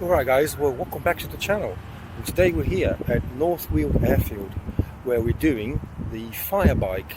Alright guys, well welcome back to the channel. And today we're here at North Weald Airfield where we're doing the FireBike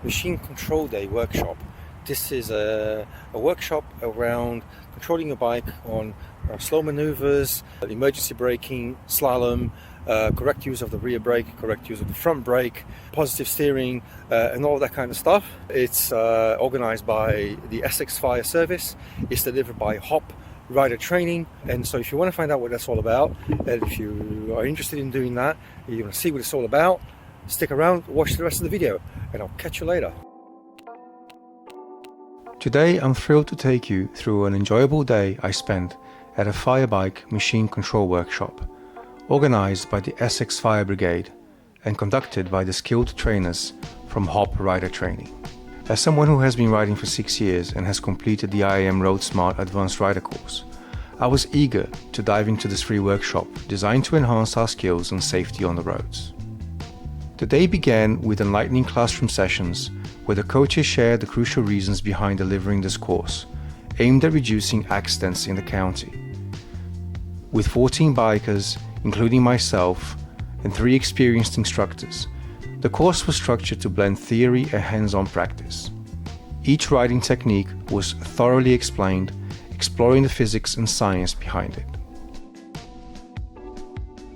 Machine Control Day workshop. This is a workshop around controlling your bike on slow maneuvers, emergency braking, slalom, correct use of the rear brake, correct use of the front brake, positive steering, and all that kind of stuff. It's organized by the Essex Fire Service. It's delivered by Hop Rider Training, and so if you want to find out what that's all about, and if you are interested in doing that, you want to see what it's all about, stick around, watch the rest of the video, and I'll catch you later. Today I'm thrilled to take you through an enjoyable day I spent at a FireBike machine control workshop, organized by the Essex Fire Brigade and conducted by the skilled trainers from Hop Rider Training. As someone who has been riding for 6 years and has completed the IAM Road Smart Advanced Rider course, I was eager to dive into this free workshop designed to enhance our skills and safety on the roads. The day began with enlightening classroom sessions where the coaches shared the crucial reasons behind delivering this course, aimed at reducing accidents in the county. With 14 bikers, including myself, and 3 experienced instructors, the course was structured to blend theory and hands-on practice. Each riding technique was thoroughly explained, exploring the physics and science behind it.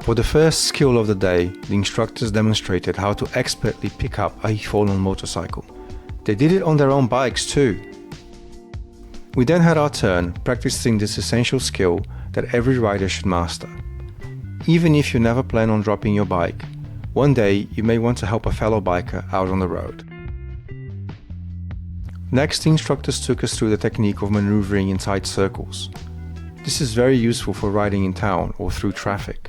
For the first skill of the day, the instructors demonstrated how to expertly pick up a fallen motorcycle. They did it on their own bikes too. We then had our turn, practicing this essential skill that every rider should master. Even if you never plan on dropping your bike, one day you may want to help a fellow biker out on the road. Next, the instructors took us through the technique of maneuvering in tight circles. This is very useful for riding in town or through traffic.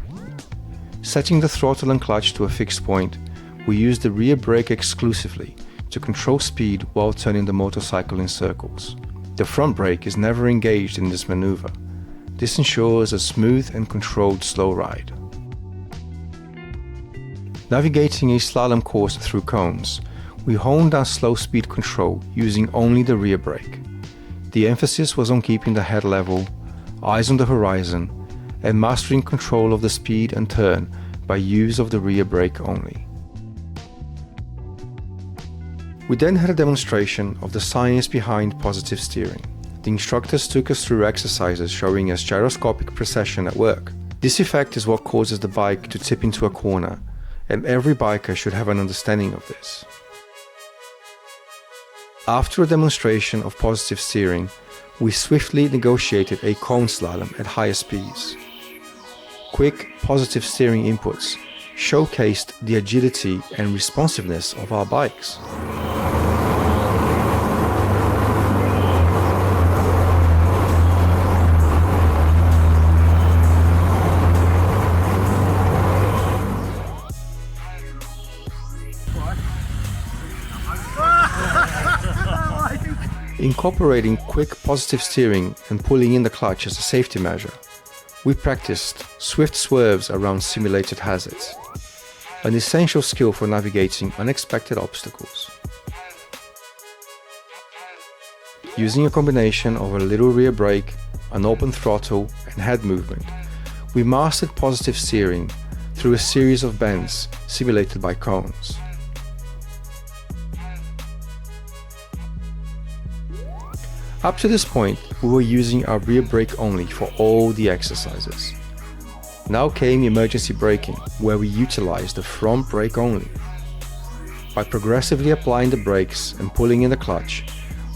Setting the throttle and clutch to a fixed point, we use the rear brake exclusively to control speed while turning the motorcycle in circles. The front brake is never engaged in this maneuver. This ensures a smooth and controlled slow ride. Navigating a slalom course through cones, we honed our slow speed control using only the rear brake. The emphasis was on keeping the head level, eyes on the horizon, and mastering control of the speed and turn by use of the rear brake only. We then had a demonstration of the science behind positive steering. The instructors took us through exercises showing us gyroscopic precession at work. This effect is what causes the bike to tip into a corner, and every biker should have an understanding of this. After a demonstration of positive steering, we swiftly negotiated a cone slalom at higher speeds. Quick, positive steering inputs showcased the agility and responsiveness of our bikes. Incorporating quick positive steering and pulling in the clutch as a safety measure, we practiced swift swerves around simulated hazards, an essential skill for navigating unexpected obstacles. Using a combination of a little rear brake, an open throttle, and head movement, we mastered positive steering through a series of bends simulated by cones. Up to this point, we were using our rear brake only for all the exercises. Now came emergency braking, where we utilized the front brake only. By progressively applying the brakes and pulling in the clutch,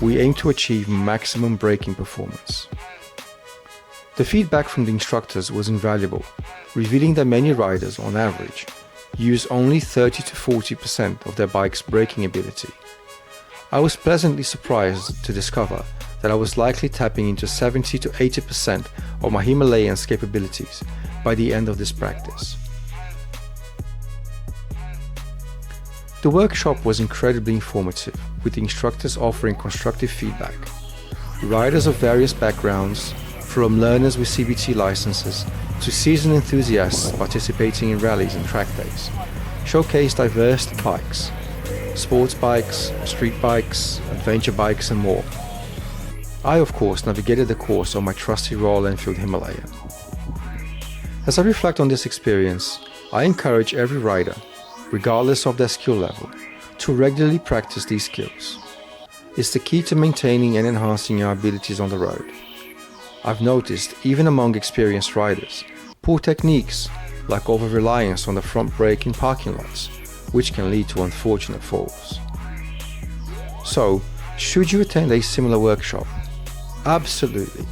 we aim to achieve maximum braking performance. The feedback from the instructors was invaluable, revealing that many riders, on average, use only 30 to 40% of their bike's braking ability. I was pleasantly surprised to discover that I was likely tapping into 70 to 80% of my Himalayan's capabilities by the end of this practice. The workshop was incredibly informative, with the instructors offering constructive feedback. Riders of various backgrounds, from learners with CBT licenses to seasoned enthusiasts participating in rallies and track days, showcased diverse bikes, sports bikes, street bikes, adventure bikes and more. I of course navigated the course on my trusty Royal Enfield Himalayan. As I reflect on this experience, I encourage every rider, regardless of their skill level, to regularly practice these skills. It's the key to maintaining and enhancing your abilities on the road. I've noticed, even among experienced riders, poor techniques like over-reliance on the front brake in parking lots, which can lead to unfortunate falls. So, should you attend a similar workshop? Absolutely.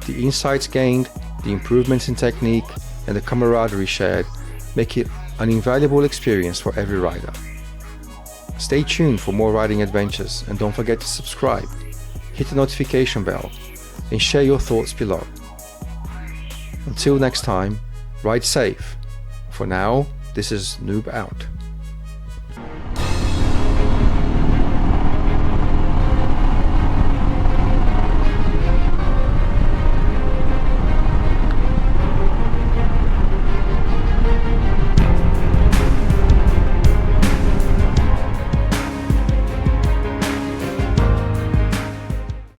The insights gained, the improvements in technique, and the camaraderie shared make it an invaluable experience for every rider. Stay tuned for more riding adventures, and don't forget to subscribe, hit the notification bell, and share your thoughts below. Until next time, ride safe. For now, this is Noob out.